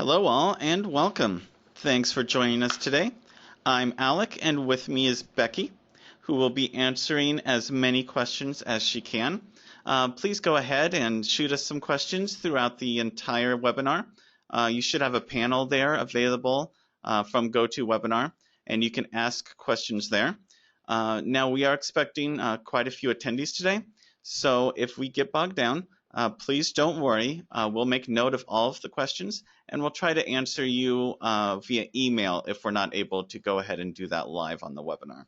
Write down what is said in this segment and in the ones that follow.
Hello all and welcome. Thanks for joining us today. I'm Aleck and with me is Becky, who will be answering as many questions as she can. Please go ahead and shoot us some questions throughout the entire webinar. You should have a panel there available from GoToWebinar, and you can ask questions there. Now we are expecting quite a few attendees today, so if we get bogged down, please don't worry. We'll make note of all of the questions, and we'll try to answer you via email if we're not able to go ahead and do that live on the webinar.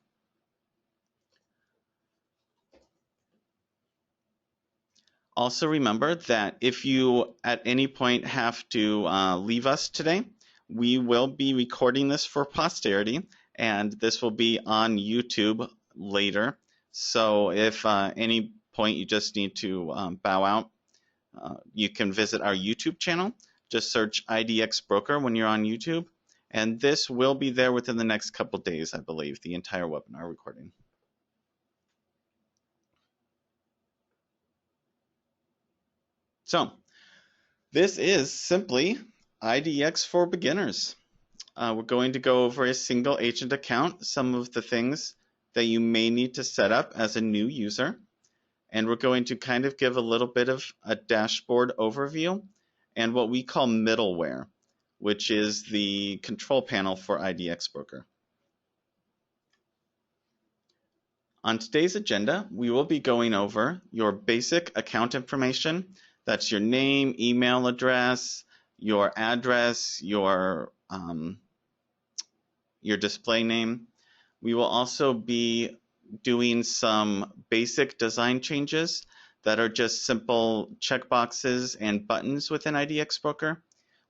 Also remember that if you at any point have to leave us today, we will be recording this for posterity, and this will be on YouTube later. So if any point you just need to bow out, you can visit our YouTube channel. Just search IDX Broker when you're on YouTube, and this will be there within the next couple days, I believe, the entire webinar recording. So this is simply IDX for beginners. We're going to go over a single agent account, some of the things that you may need to set up as a new user, and we're going to kind of give a little bit of a dashboard overview and what we call middleware, which is the control panel for IDX Broker. On today's agenda, we will be going over your basic account information. That's your name, email address, your address, your display name. We will also be doing some basic design changes that are just simple checkboxes and buttons within IDX Broker.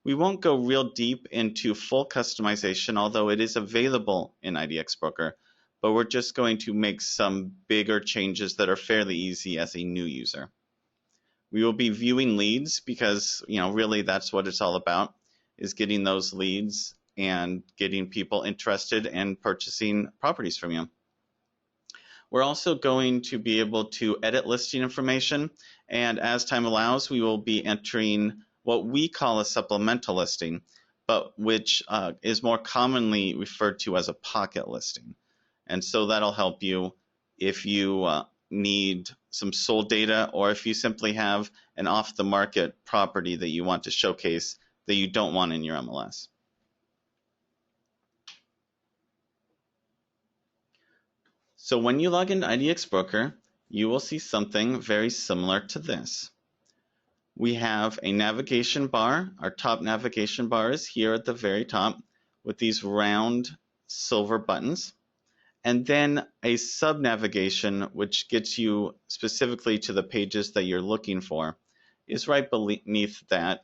We won't go real deep into full customization, although it is available in IDX Broker, but we're just going to make some bigger changes that are fairly easy as a new user. We will be viewing leads because, really that's what it's all about, is getting those leads and getting people interested in purchasing properties from you. We're also going to be able to edit listing information, and as time allows, we will be entering what we call a supplemental listing, but which is more commonly referred to as a pocket listing. And so that'll help you if you need some sold data, or if you simply have an off-the-market property that you want to showcase that you don't want in your MLS. So when you log into IDX Broker, you will see something very similar to this. We have a navigation bar. Our top navigation bar is here at the very top with these round silver buttons. And then a sub-navigation, which gets you specifically to the pages that you're looking for, is right beneath that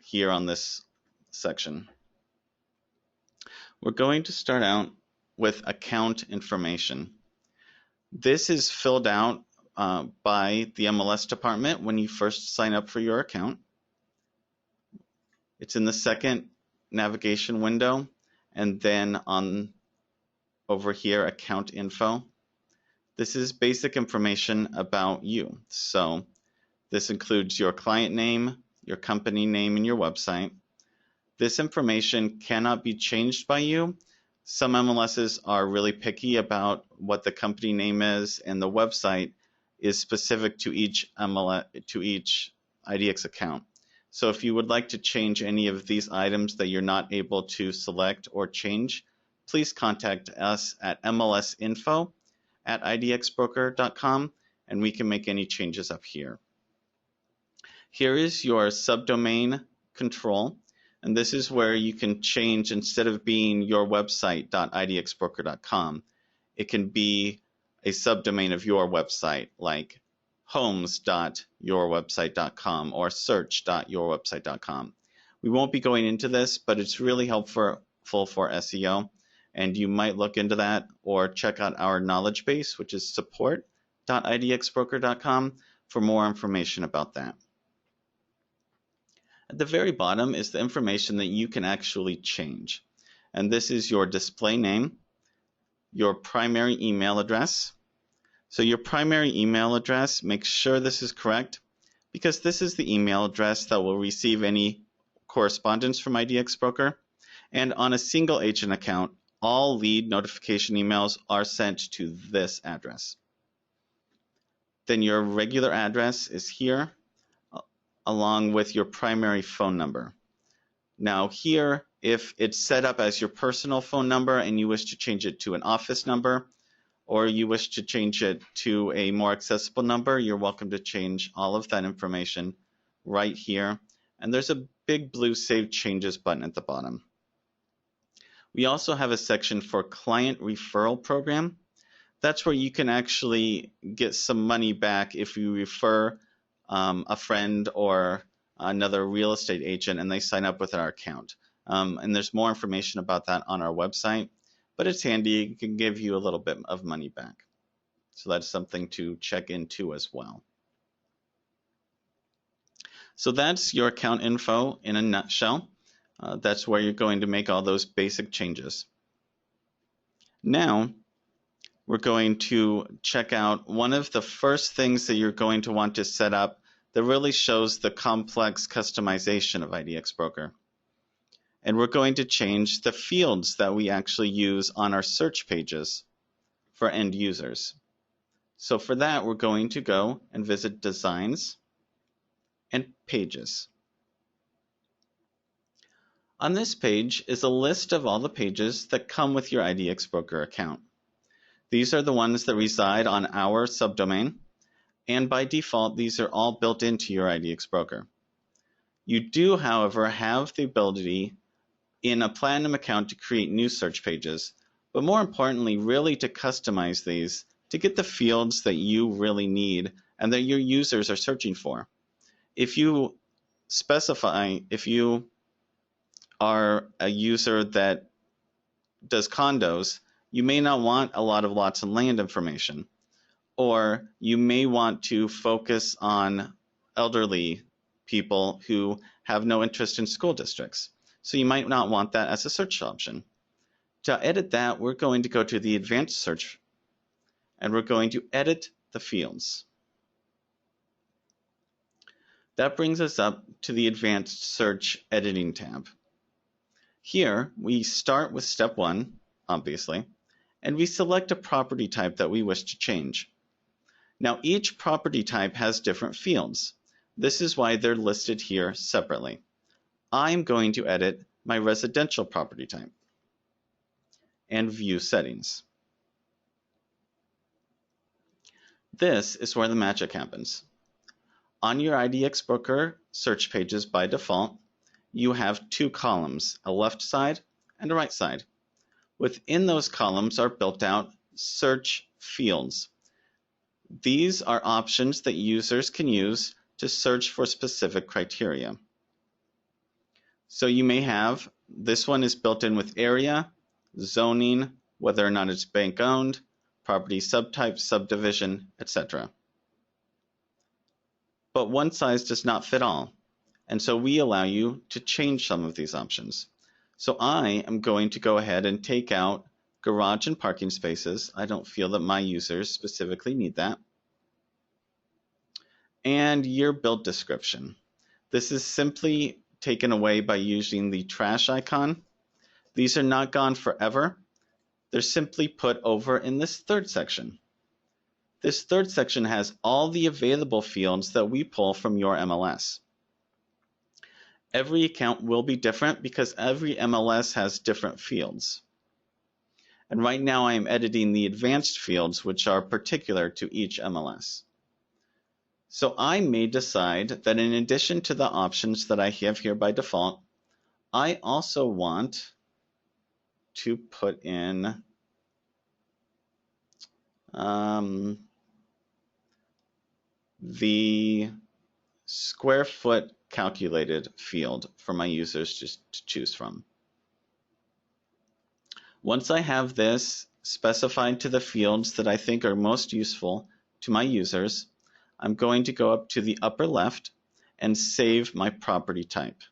here on this section. We're going to start out with account information. This is filled out by the MLS department when you first sign up for your account. It's in the second navigation window, and then on over here, account info. This is basic information about you. So this includes your client name, your company name, and your website. This information cannot be changed by you. Some MLSs are really picky about what the company name is, and the website is specific to each IDX account. So if you would like to change any of these items that you're not able to select or change, please contact us at mlsinfo@idxbroker.com, and we can make any changes up here. Here is your subdomain control, and this is where you can change, instead of being your website.idxbroker.com, it can be a subdomain of your website, like homes.yourwebsite.com or search.yourwebsite.com. We won't be going into this, but it's really helpful for SEO. And you might look into that or check out our knowledge base, which is support.idxbroker.com, for more information about that. At the very bottom is the information that you can actually change. And this is your display name, your primary email address. So your primary email address, make sure this is correct, because this is the email address that will receive any correspondence from IDX Broker. And on a single agent account, all lead notification emails are sent to this address. Then your regular address is here, along with your primary phone number. Now here, if it's set up as your personal phone number and you wish to change it to an office number, or you wish to change it to a more accessible number, you're welcome to change all of that information right here. And there's a big blue Save Changes button at the bottom. We also have a section for Client Referral Program. That's where you can actually get some money back if you refer a friend or another real estate agent and they sign up with our account. And there's more information about that on our website, but it's handy. It can give you a little bit of money back. So that's something to check into as well. So that's your account info in a nutshell. That's where you're going to make all those basic changes. Now, we're going to check out one of the first things that you're going to want to set up that really shows the complex customization of IDX Broker. And we're going to change the fields that we actually use on our search pages for end users. So for that, we're going to go and visit Designs and Pages. On this page is a list of all the pages that come with your IDX Broker account. These are the ones that reside on our subdomain, and by default, these are all built into your IDX Broker. You do, however, have the ability in a Platinum account to create new search pages, but more importantly, really to customize these to get the fields that you really need and that your users are searching for. If you specify, if you are a user that does condos, you may not want a lot of lots and land information, or you may want to focus on elderly people who have no interest in school districts. So you might not want that as a search option. To edit that, we're going to go to the Advanced Search, and we're going to edit the fields. That brings us up to the Advanced Search Editing tab. Here, we start with step 1, obviously, and we select a property type that we wish to change. Now, each property type has different fields. This is why they're listed here separately. I'm going to edit my residential property type and view settings. This is where the magic happens. On your IDX Broker search pages by default, you have 2 columns, a left side and a right side. Within those columns are built out search fields. These are options that users can use to search for specific criteria. So you may have, this one is built in with area, zoning, whether or not it's bank owned, property subtype, subdivision, etc. But one size does not fit all, and so we allow you to change some of these options. So I am going to go ahead and take out garage and parking spaces. I don't feel that my users specifically need that. And year build description. This is simply taken away by using the trash icon. These are not gone forever. They're simply put over in this third section. This third section has all the available fields that we pull from your MLS. Every account will be different because every MLS has different fields. And right now I am editing the advanced fields, which are particular to each MLS. So I may decide that in addition to the options that I have here by default, I also want to put in the square foot calculated field for my users just to choose from. Once I have this specified to the fields that I think are most useful to my users, I'm going to go up to the upper left and save my property type.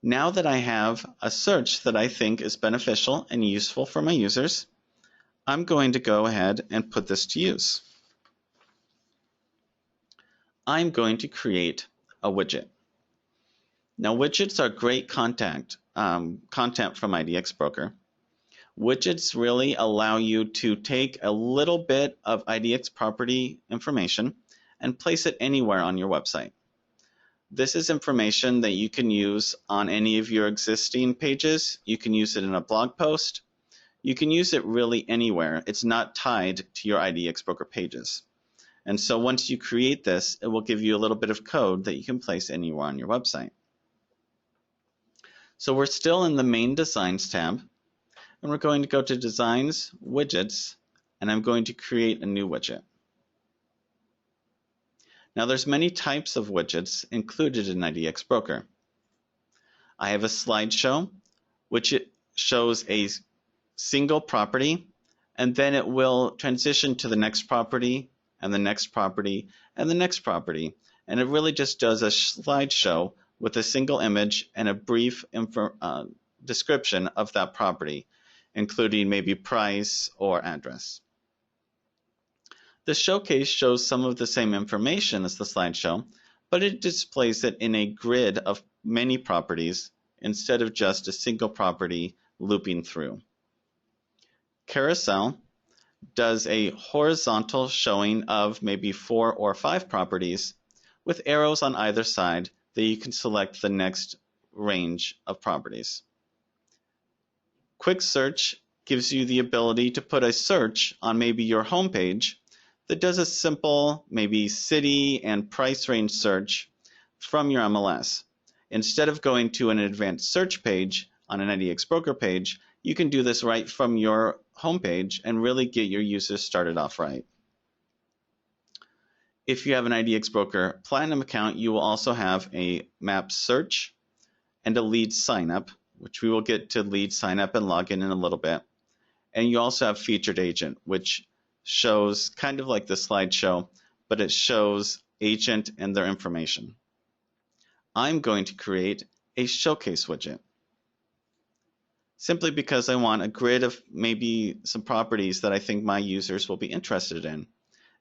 Now that I have a search that I think is beneficial and useful for my users, I'm going to go ahead and put this to use. I'm going to create a widget. Now, widgets are great content from IDX Broker. Widgets really allow you to take a little bit of IDX property information and place it anywhere on your website. This is information that you can use on any of your existing pages. You can use it in a blog post. You can use it really anywhere. It's not tied to your IDX Broker pages. And so once you create this, it will give you a little bit of code that you can place anywhere on your website. So we're still in the main Designs tab, and we're going to go to Designs, Widgets, and I'm going to create a new widget. Now there's many types of widgets included in IDX Broker. I have a slideshow, which it shows a single property, and then it will transition to the next property, and the next property, and the next property. And it really just does a slideshow with a single image and a brief description of that property, including maybe price or address. The showcase shows some of the same information as the slideshow, but it displays it in a grid of many properties instead of just a single property looping through. Carousel does a horizontal showing of maybe 4 or 5 properties with arrows on either side that you can select the next range of properties. Quick Search gives you the ability to put a search on maybe your home page that does a simple maybe city and price range search from your MLS. Instead of going to an advanced search page on an IDX Broker page, you can do this right from your homepage and really get your users started off right. If you have an IDX Broker Platinum account, you will also have a map search and a lead signup, which we will get to lead signup and login in a little bit. And you also have featured agent, which shows kind of like the slideshow, but it shows agent and their information. I'm going to create a showcase widget, simply because I want a grid of maybe some properties that I think my users will be interested in.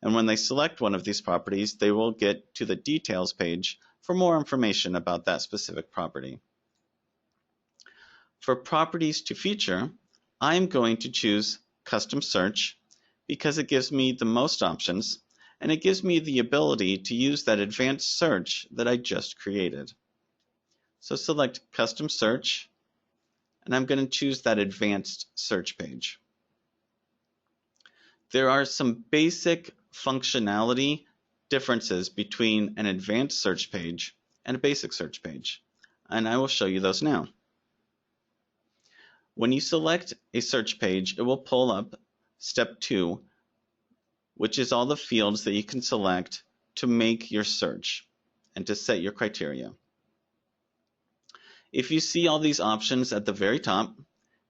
And when they select one of these properties, they will get to the details page for more information about that specific property. For properties to feature, I'm going to choose custom search because it gives me the most options and it gives me the ability to use that advanced search that I just created. So select custom search, and I'm going to choose that advanced search page. There are some basic functionality differences between an advanced search page and a basic search page, and I will show you those now. When you select a search page, it will pull up step 2, which is all the fields that you can select to make your search and to set your criteria. If you see all these options at the very top,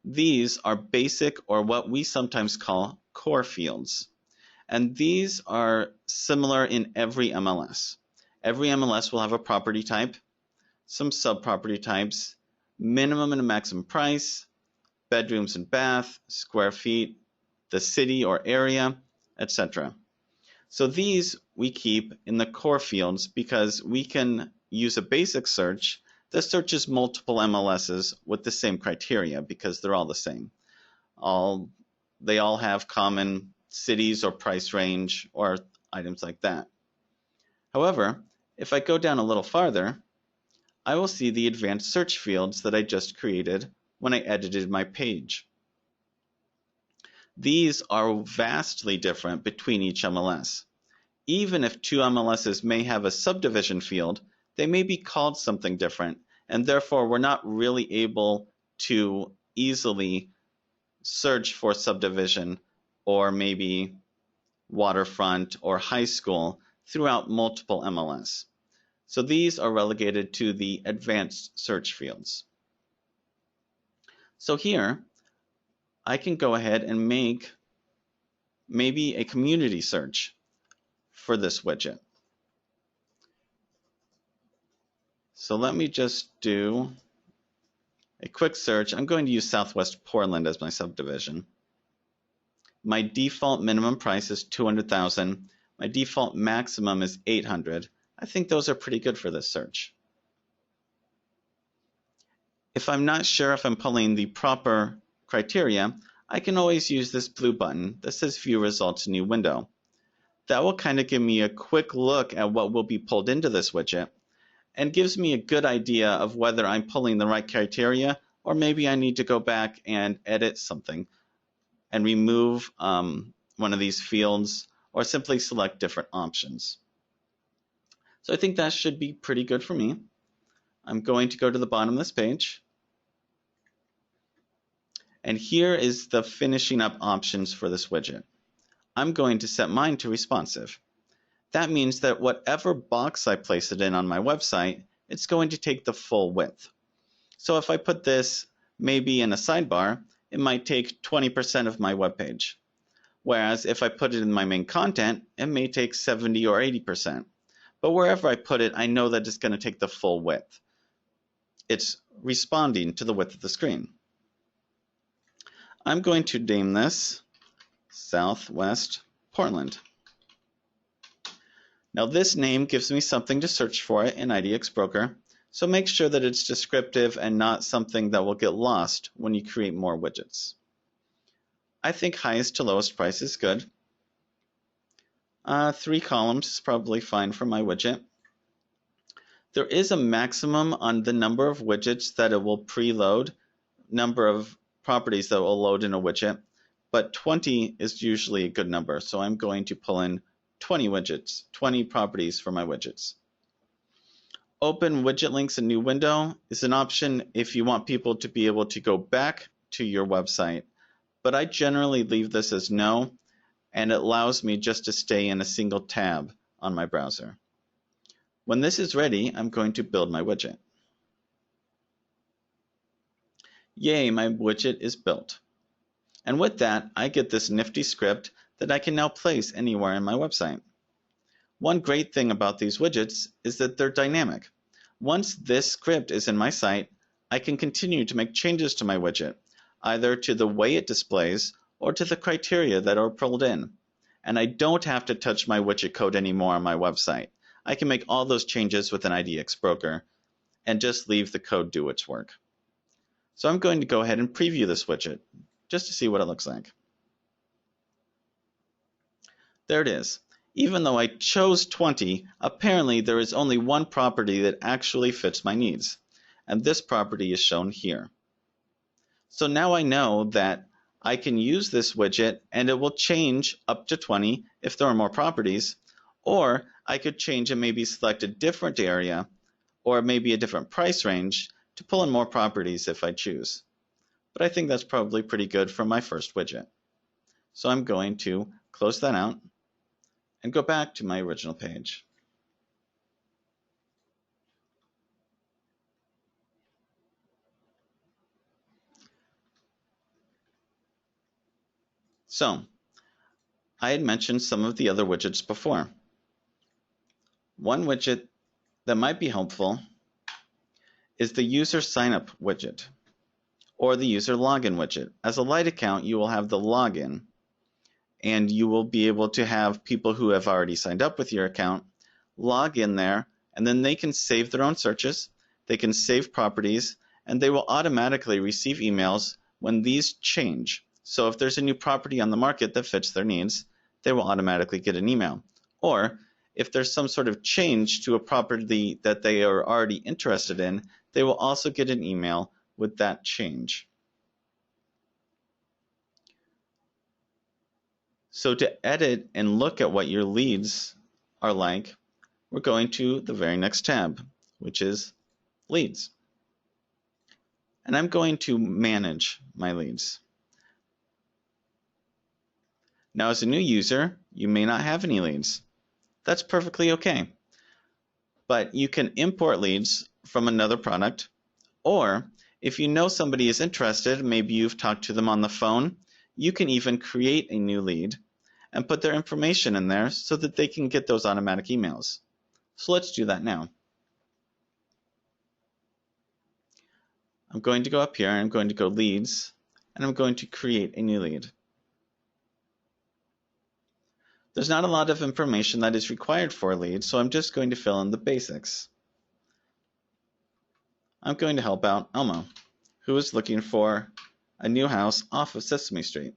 these are basic, or what we sometimes call core fields. And these are similar in every MLS. Every MLS will have a property type, some sub-property types, minimum and maximum price, bedrooms and bath, square feet, the city or area, etc. So these we keep in the core fields because we can use a basic search that searches multiple MLSs with the same criteria because they're all the same. They all have common cities or price range or items like that. However, if I go down a little farther, I will see the advanced search fields that I just created when I edited my page. These are vastly different between each MLS. Even if two MLSs may have a subdivision field, they may be called something different, and therefore we're not really able to easily search for subdivision or maybe waterfront or high school throughout multiple MLS. So these are relegated to the advanced search fields. So here, I can go ahead and make maybe a community search for this widget. So let me just do a quick search. I'm going to use Southwest Portland as my subdivision. My default minimum price is $200,000. My default maximum is $800,000. I think those are pretty good for this search. If I'm not sure if I'm pulling the proper criteria, I can always use this blue button that says View Results in New Window. That will kind of give me a quick look at what will be pulled into this widget and gives me a good idea of whether I'm pulling the right criteria, or maybe I need to go back and edit something and remove one of these fields, or simply select different options. So I think that should be pretty good for me. I'm going to go to the bottom of this page. And here is the finishing up options for this widget. I'm going to set mine to responsive. That means that whatever box I place it in on my website, it's going to take the full width. So if I put this maybe in a sidebar, it might take 20% of my web page. Whereas if I put it in my main content, it may take 70 or 80%. But wherever I put it, I know that it's going to take the full width. It's responding to the width of the screen. I'm going to name this Southwest Portland. Now this name gives me something to search for in IDX Broker, so make sure that it's descriptive and not something that will get lost when you create more widgets. I think highest to lowest price is good. 3 columns is probably fine for my widget. There is a maximum on the number of widgets that it will preload, number of properties that will load in a widget, but 20 is usually a good number, so I'm going to pull in 20 widgets, 20 properties for my widgets. Open widget links in new window is an option if you want people to be able to go back to your website, but I generally leave this as no, and it allows me just to stay in a single tab on my browser. When this is ready, I'm going to build my widget. Yay, my widget is built. And with that, I get this nifty script that I can now place anywhere in my website. One great thing about these widgets is that they're dynamic. Once this script is in my site, I can continue to make changes to my widget, either to the way it displays or to the criteria that are pulled in. And I don't have to touch my widget code anymore on my website. I can make all those changes with an IDX Broker and just leave the code do its work. So I'm going to go ahead and preview this widget just to see what it looks like. There it is. Even though I chose 20, apparently there is only one property that actually fits my needs, and this property is shown here. So now I know that I can use this widget and it will change up to 20 if there are more properties, or I could change and maybe select a different area or maybe a different price range to pull in more properties if I choose. But I think that's probably pretty good for my first widget. So I'm going to close that out and go back to my original page. So I had mentioned some of the other widgets before. One widget that might be helpful is the user signup widget or the user login widget. As a Lite account, you will have the login, and you will be able to have people who have already signed up with your account log in there, and then they can save their own searches, they can save properties, and they will automatically receive emails when these change. So if there's a new property on the market that fits their needs, they will automatically get an email. Or if there's some sort of change to a property that they are already interested in, they will also get an email with that change. So to edit and look at what your leads are like, we're going to the very next tab, which is Leads. And I'm going to manage my leads. Now, as a new user, you may not have any leads. That's perfectly okay. But you can import leads from another product, or if you know somebody is interested, maybe you've talked to them on the phone, you can even create a new lead and put their information in there so that they can get those automatic emails. So let's do that now. I'm going to go up here, I'm going to go Leads, and I'm going to create a new lead. There's not a lot of information that is required for a lead, so I'm just going to fill in the basics. I'm going to help out Elmo, who is looking for a new house off of Sesame Street.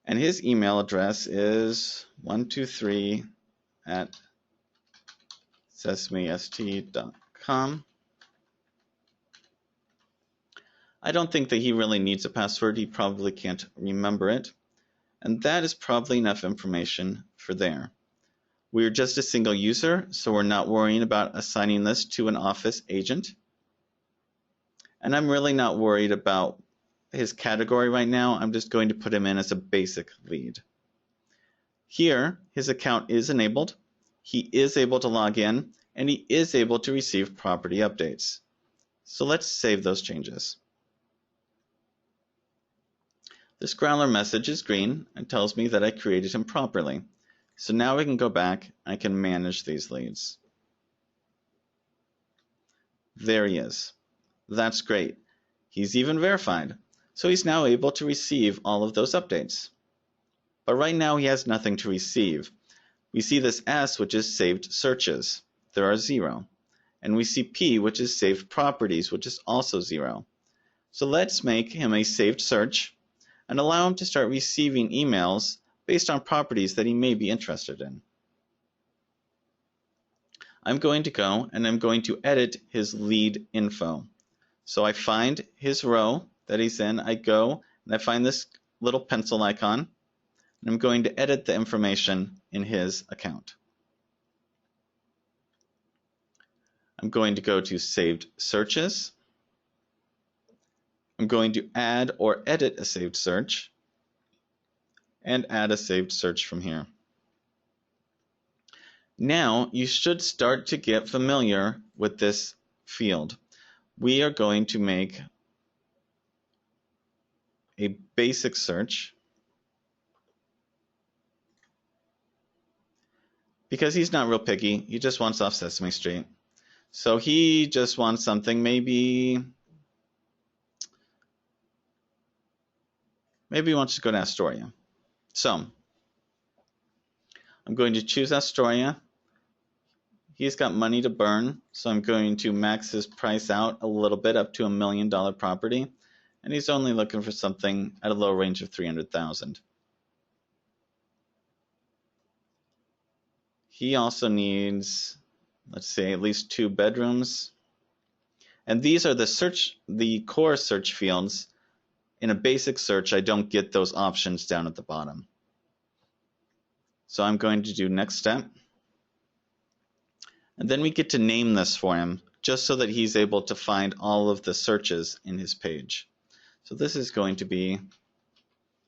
And his email address is 123@sesamest.com. I don't think that he really needs a password. He probably can't remember it. And that is probably enough information for there. We're just a single user, so we're not worrying about assigning this to an office agent. And I'm really not worried about his category right now. I'm just going to put him in as a basic lead. Here, his account is enabled. He is able to log in, and he is able to receive property updates. So let's save those changes. This growler message is green and tells me that I created him properly. So now we can go back and I can manage these leads. There he is. That's great. He's even verified. So he's now able to receive all of those updates. But right now he has nothing to receive. We see this S, which is saved searches. There are 0. And we see P, which is saved properties, which is also 0. So let's make him a saved search and allow him to start receiving emails based on properties that he may be interested in. I'm going to go and I'm going to edit his lead info. So I find his row that he's in, I go and I find this little pencil icon, and I'm going to edit the information in his account. I'm going to go to Saved Searches. I'm going to add or edit a saved search and add a saved search from here. Now you should start to get familiar with this field. We are going to make a basic search because he's not real picky. He just wants off Sesame Street. So he just wants something maybe he wants to go to Astoria. So I'm going to choose Astoria. He's got money to burn, so I'm going to max his price out a little bit up to $1 million property, and he's only looking for something at a low range of $300,000. He also needs, let's say, at least 2 bedrooms. And these are the core search fields. In a basic search, I don't get those options down at the bottom. So I'm going to do next step. And then we get to name this for him, just so that he's able to find all of the searches in his page. So this is going to be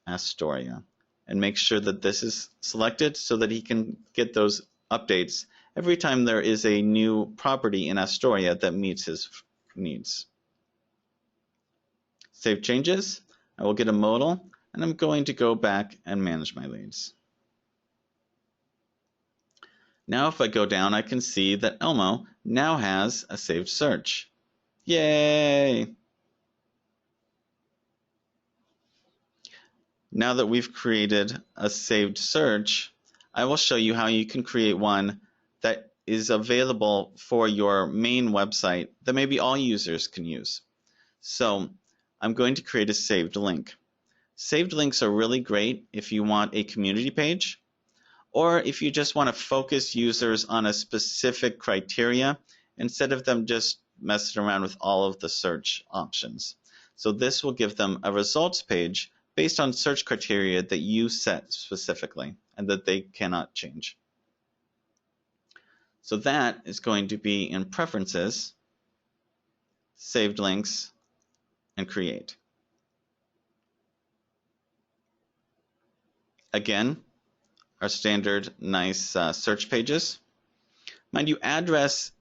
Astoria. And make sure that this is selected so that he can get those updates every time there is a new property in Astoria that meets his needs. Save changes. I will get a modal, and I'm going to go back and manage my leads. Now if I go down, I can see that Elmo now has a saved search. Yay! Now that we've created a saved search, I will show you how you can create one that is available for your main website that maybe all users can use. So I'm going to create a saved link. Saved links are really great if you want a community page, or if you just want to focus users on a specific criteria instead of them just messing around with all of the search options. So this will give them a results page based on search criteria that you set specifically and that they cannot change. So that is going to be in Preferences, Saved Links, and Create. Again, our standard nice search pages. Mind you, address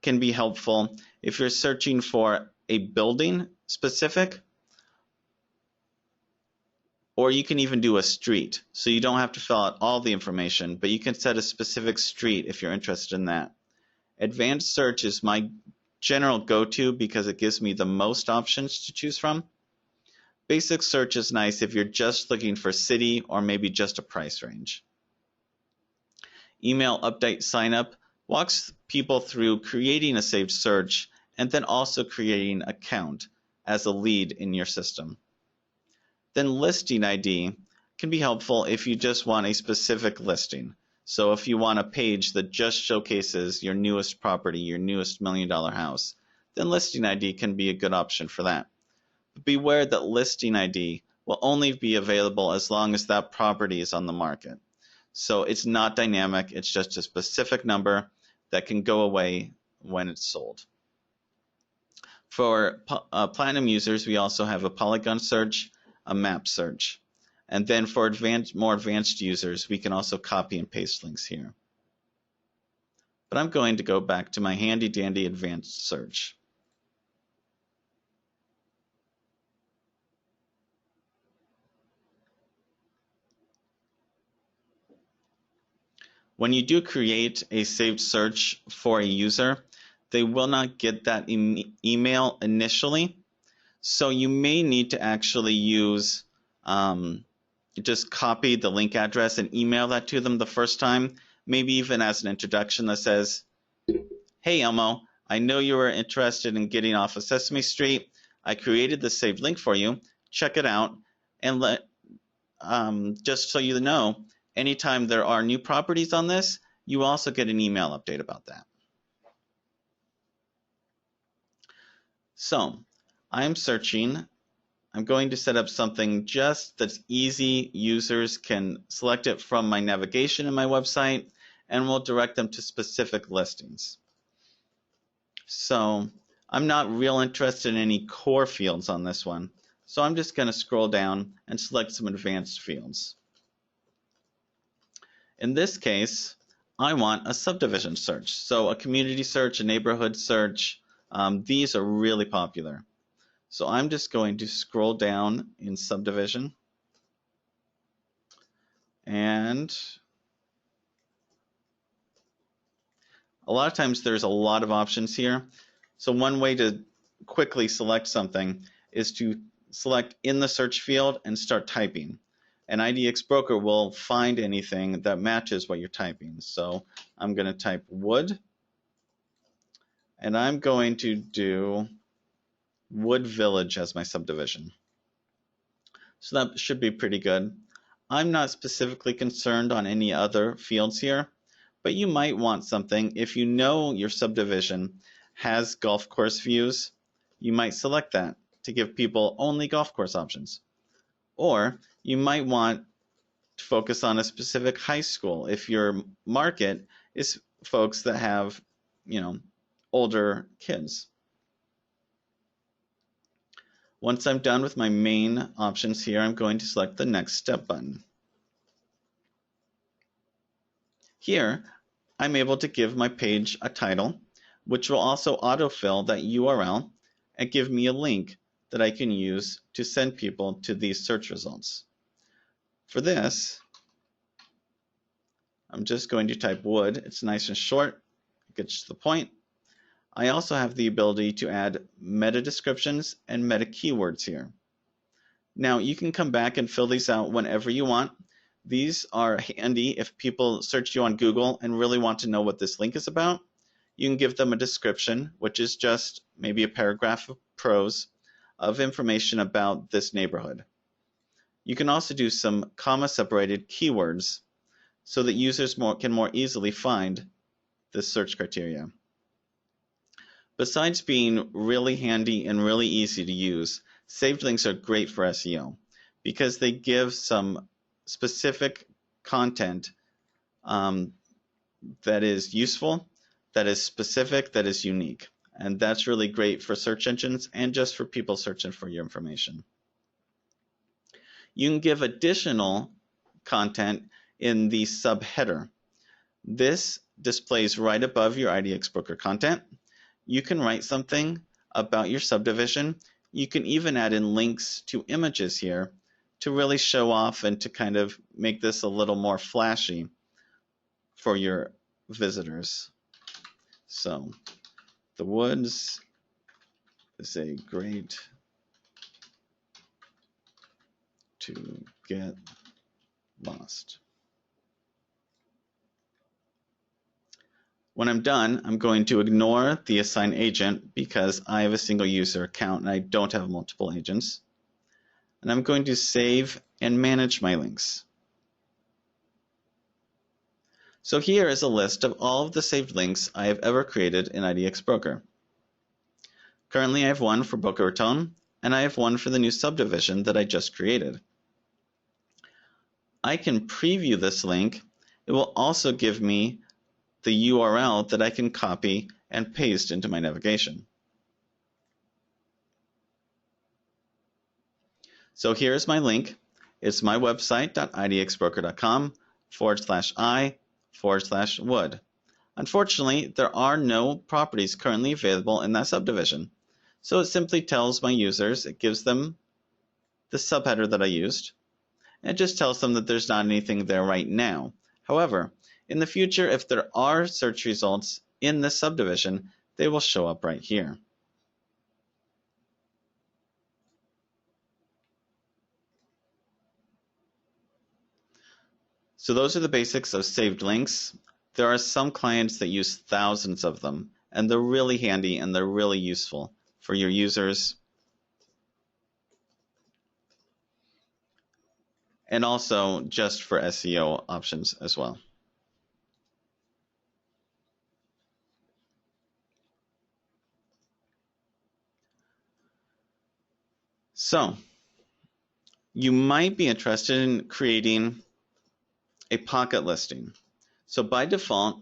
can be helpful if you're searching for a building specific, or you can even do a street. So you don't have to fill out all the information, but you can set a specific street if you're interested in that. Advanced search is my general go-to because it gives me the most options to choose from. Basic search is nice if you're just looking for city or maybe just a price range. Email update signup walks people through creating a saved search and then also creating an account as a lead in your system. Then listing ID can be helpful if you just want a specific listing. So if you want a page that just showcases your newest property, your newest $1 million house, then listing ID can be a good option for that. But beware that listing ID will only be available as long as that property is on the market. So it's not dynamic, it's just a specific number that can go away when it's sold. For Platinum users, we also have a polygon search, a map search. And then for more advanced users, we can also copy and paste links here. But I'm going to go back to my handy dandy advanced search. When you do create a saved search for a user, they will not get that email initially. So you may need to actually use, just copy the link address and email that to them the first time, maybe even as an introduction that says, hey Elmo, I know you were interested in getting off of Sesame Street. I created this saved link for you. Check it out. And just so you know, anytime there are new properties on this, you also get an email update about that. So I'm searching. I'm going to set up something just that's easy. Users can select it from my navigation in my website, and we'll direct them to specific listings. So I'm not real interested in any core fields on this one. So I'm just going to scroll down and select some advanced fields. In this case, I want a subdivision search. So a community search, a neighborhood search, these are really popular. So I'm just going to scroll down in subdivision. And a lot of times there's a lot of options here. So one way to quickly select something is to select in the search field and start typing. And IDX Broker will find anything that matches what you're typing. So I'm going to type wood, and I'm going to do Wood Village as my subdivision. So that should be pretty good. I'm not specifically concerned on any other fields here, but you might want something. If you know your subdivision has golf course views, you might select that to give people only golf course options. Or you might want to focus on a specific high school if your market is folks that have, older kids. Once I'm done with my main options here, I'm going to select the Next Step button. Here, I'm able to give my page a title, which will also autofill that URL and give me a link that I can use to send people to these search results. For this, I'm just going to type wood. It's nice and short, it gets to the point. I also have the ability to add meta descriptions and meta keywords here. Now you can come back and fill these out whenever you want. These are handy if people search you on Google and really want to know what this link is about. You can give them a description, which is just maybe a paragraph of prose of information about this neighborhood. You can also do some comma-separated keywords so that users can more easily find this search criteria. Besides being really handy and really easy to use, saved links are great for SEO because they give some specific content that is useful, that is specific, that is unique. And that's really great for search engines and just for people searching for your information. You can give additional content in the subheader. This displays right above your IDX Broker content. You can write something about your subdivision. You can even add in links to images here to really show off and to kind of make this a little more flashy for your visitors. So the woods is a great to get lost. When I'm done, I'm going to ignore the assign agent because I have a single user account and I don't have multiple agents. And I'm going to save and manage my links. So here is a list of all of the saved links I have ever created in IDX Broker. Currently I have one for Boca Raton, and I have one for the new subdivision that I just created. I can preview this link. It will also give me the URL that I can copy and paste into my navigation. So here's my link. It's my website, idxbroker.com/i/wood. Unfortunately, there are no properties currently available in that subdivision. So it simply tells my users, it gives them the subheader that I used, and it just tells them that there's not anything there right now. However, in the future, if there are search results in this subdivision, they will show up right here. So those are the basics of saved links. There are some clients that use thousands of them, and they're really handy and they're really useful for your users. And also just for SEO options as well. So you might be interested in creating a pocket listing. So by default,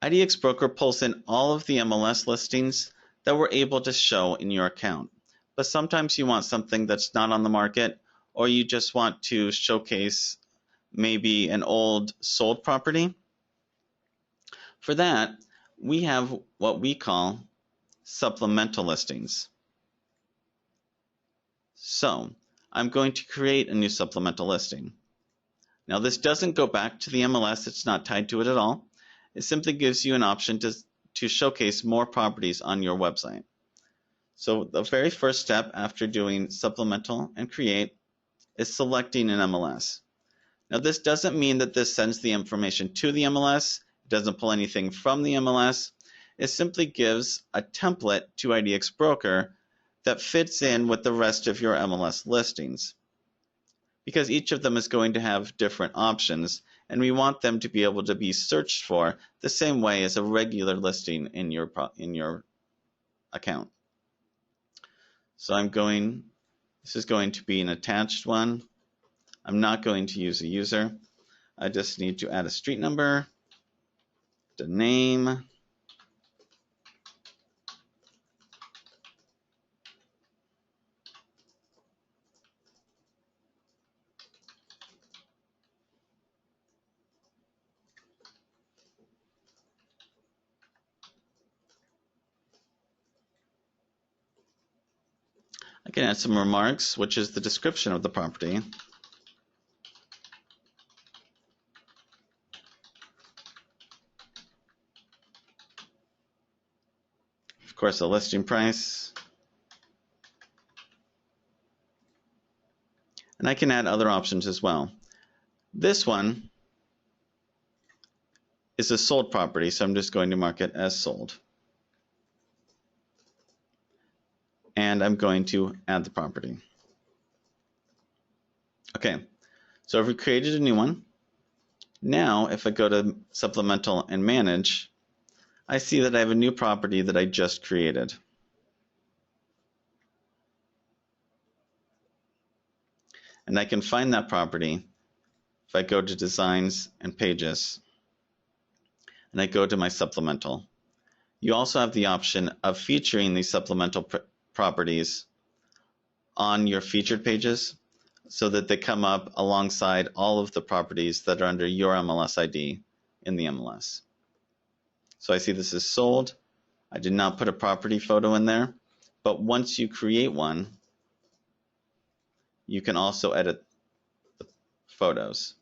IDX Broker pulls in all of the MLS listings that we're able to show in your account. But sometimes you want something that's not on the market, or you just want to showcase maybe an old sold property. For that, we have what we call supplemental listings. So I'm going to create a new supplemental listing. Now this doesn't go back to the MLS, it's not tied to it at all. It simply gives you an option to showcase more properties on your website. So the very first step after doing supplemental and create is selecting an MLS. Now this doesn't mean that this sends the information to the MLS, it doesn't pull anything from the MLS, it simply gives a template to IDX Broker that fits in with the rest of your MLS listings. Because each of them is going to have different options, and we want them to be able to be searched for the same way as a regular listing in your account. So this is going to be an attached one. I'm not going to use a user. I just need to add a street number, the name, I can add some remarks, which is the description of the property. Of course, a listing price. And I can add other options as well. This one is a sold property, so I'm just going to mark it as sold. And I'm going to add the property. Okay, so I've created a new one. Now, if I go to supplemental and manage, I see that I have a new property that I just created. And I can find that property if I go to designs and pages, and I go to my supplemental. You also have the option of featuring these supplemental properties on your featured pages so that they come up alongside all of the properties that are under your MLS ID in the MLS. So I see this is sold. I did not put a property photo in there, but once you create one, you can also edit the photos.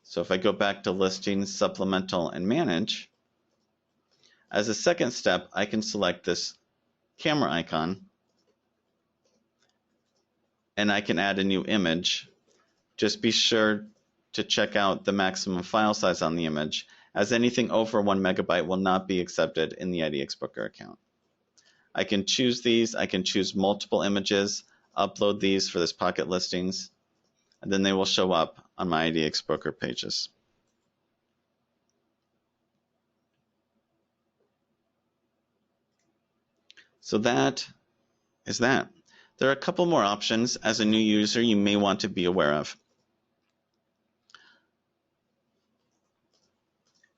So if I go back to listings, supplemental, and manage, as a second step, I can select this camera icon and I can add a new image Just be sure to check out the maximum file size on the image, as anything over 1 megabyte will not be accepted in the IDX Broker account. I can choose these. I can choose multiple images, upload these for this pocket listings, and then they will show up on my IDX Broker pages. So that is that. There are a couple more options as a new user you may want to be aware of.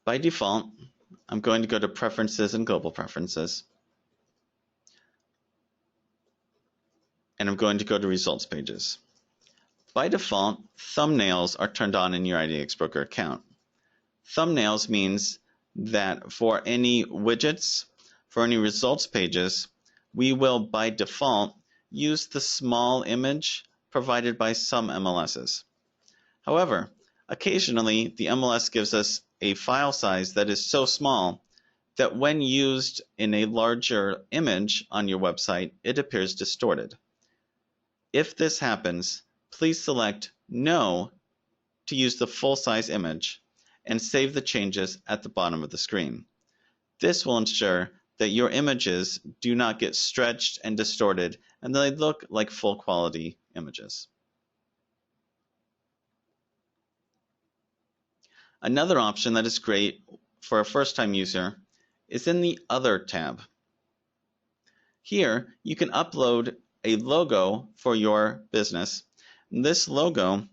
By default, I'm going to go to Preferences and Global Preferences. And I'm going to go to Results Pages. By default, thumbnails are turned on in your IDX Broker account. Thumbnails means that for any widgets, for any results pages, we will by default use the small image provided by some MLSs. However, occasionally the MLS gives us a file size that is so small that when used in a larger image on your website, it appears distorted. If this happens, please select No to use the full-size image and save the changes at the bottom of the screen. This will ensure that your images do not get stretched and distorted and they look like full quality images. Another option that is great for a first-time user is in the Other tab. Here, you can upload a logo for your business. This logo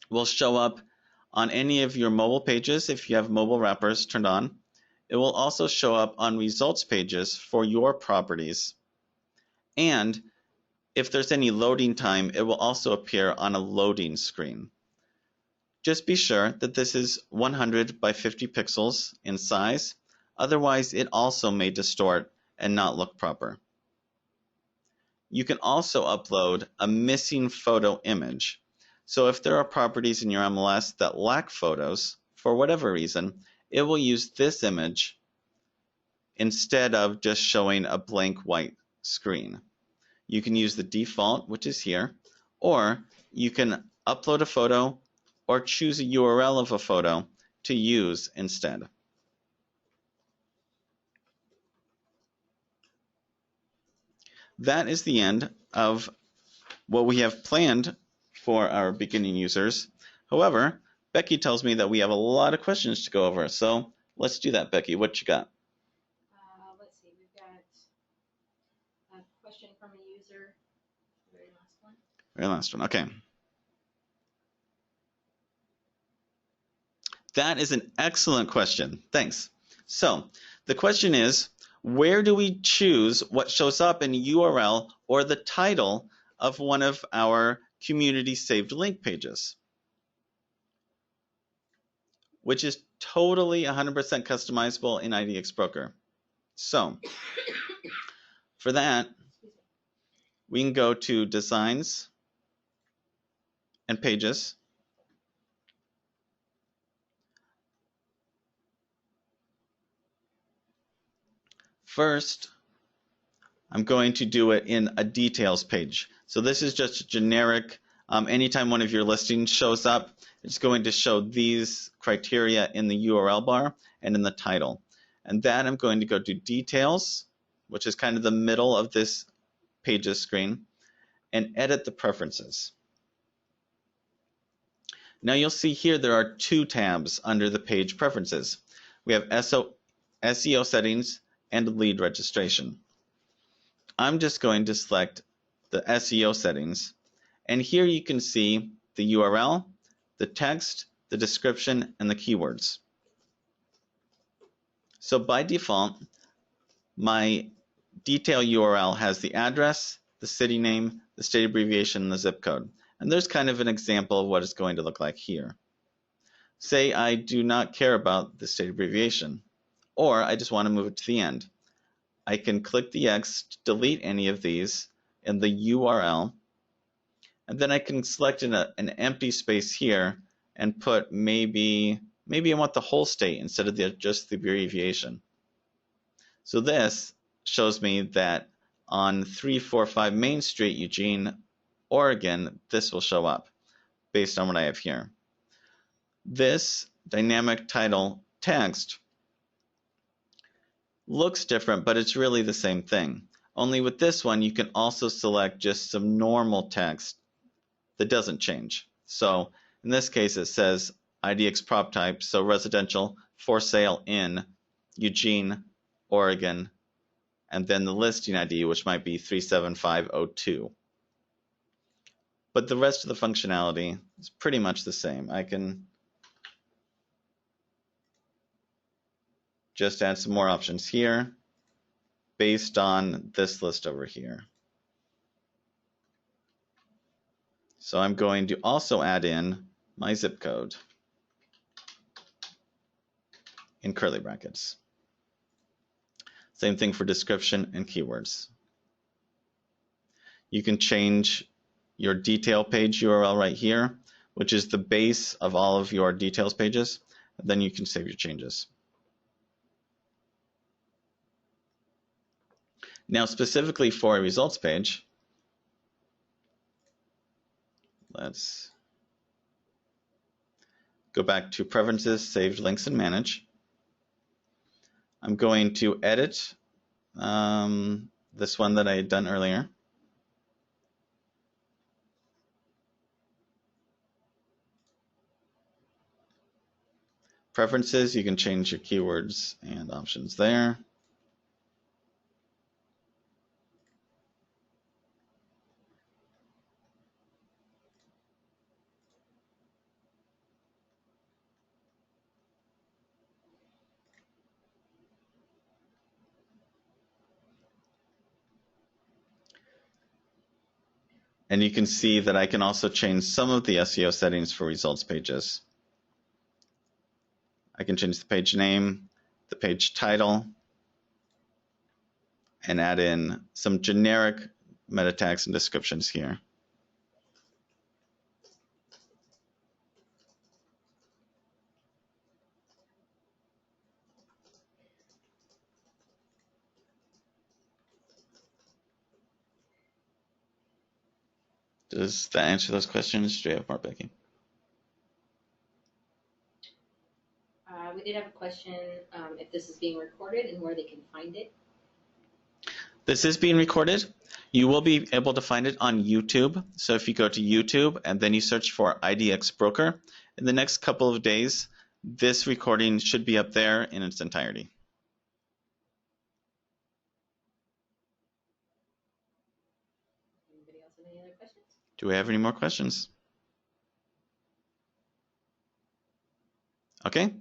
will show up on any of your mobile pages if you have mobile wrappers turned on. It will also show up on results pages for your properties. And if there's any loading time, it will also appear on a loading screen. Just be sure that this is 100 by 50 pixels in size. Otherwise, it also may distort and not look proper. You can also upload a missing photo image. So if there are properties in your MLS that lack photos, for whatever reason, it will use this image instead of just showing a blank white screen. You can use the default, which is here, or you can upload a photo or choose a URL of a photo to use instead. That is the end of what we have planned for our beginning users. However, Becky tells me that we have a lot of questions to go over, so let's do that, Becky. What you got? Let's see, we've got a question from a user, the very last one. Very last one, okay. That is an excellent question, thanks. So, the question is, where do we choose what shows up in a URL or the title of one of our community saved link pages? Which is totally 100% customizable in IDX Broker. So, for that, we can go to Designs and Pages. First, I'm going to do it in a details page. So this is just a generic, anytime one of your listings shows up, it's going to show these criteria in the URL bar and in the title. And then I'm going to go to Details, which is kind of the middle of this pages screen, and edit the preferences. Now you'll see here there are two tabs under the page preferences. We have SEO settings and lead registration. I'm just going to select the SEO settings, and here you can see the URL, the text, the description, and the keywords. So by default, my detail URL has the address, the city name, the state abbreviation, and the zip code. And there's kind of an example of what it's going to look like here. Say I do not care about the state abbreviation, or I just want to move it to the end. I can click the X to delete any of these in the URL, and then I can select an empty space here and put maybe I want the whole state instead of just the abbreviation. So this shows me that on 345 Main Street, Eugene, Oregon, this will show up. based on what I have here. This dynamic title text looks different, but it's really the same thing. Only with this one, you can also select just some normal text that doesn't change. So in this case, it says IDX prop type, so residential, for sale in Eugene, Oregon, and then the listing ID, which might be 37502. But the rest of the functionality is pretty much the same. I can just add some more options here based on this list over here. So I'm going to also add in my zip code in curly brackets. Same thing for description and keywords. You can change your detail page URL right here, which is the base of all of your details pages. And then you can save your changes. Now, specifically for a results page, let's go back to Preferences, Saved Links, and Manage. I'm going to edit this one that I had done earlier. Preferences, you can change your keywords and options there. And you can see that I can also change some of the SEO settings for results pages. I can change the page name, the page title, and add in some generic meta tags and descriptions here. Does that answer those questions? Do you have more, Becky? We did have a question if this is being recorded and where they can find it. This is being recorded. You will be able to find it on YouTube. So if you go to YouTube and then you search for IDX Broker, in the next couple of days, this recording should be up there in its entirety. Anybody else have any other questions? Do we have any more questions? Okay.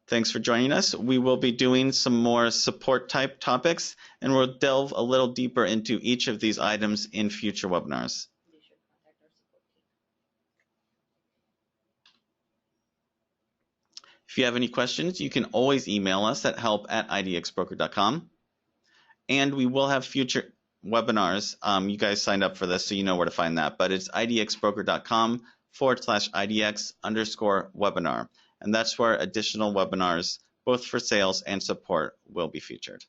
Thanks for joining us. We will be doing some more support type topics, and we'll delve a little deeper into each of these items in future webinars. Be sure to contact our support team. If you have any questions, you can always email us at help@idxbroker.com. And we will have future webinars. You guys signed up for this, so you know where to find that. But it's idxbroker.com/IDX_webinar. And that's where additional webinars, both for sales and support, will be featured.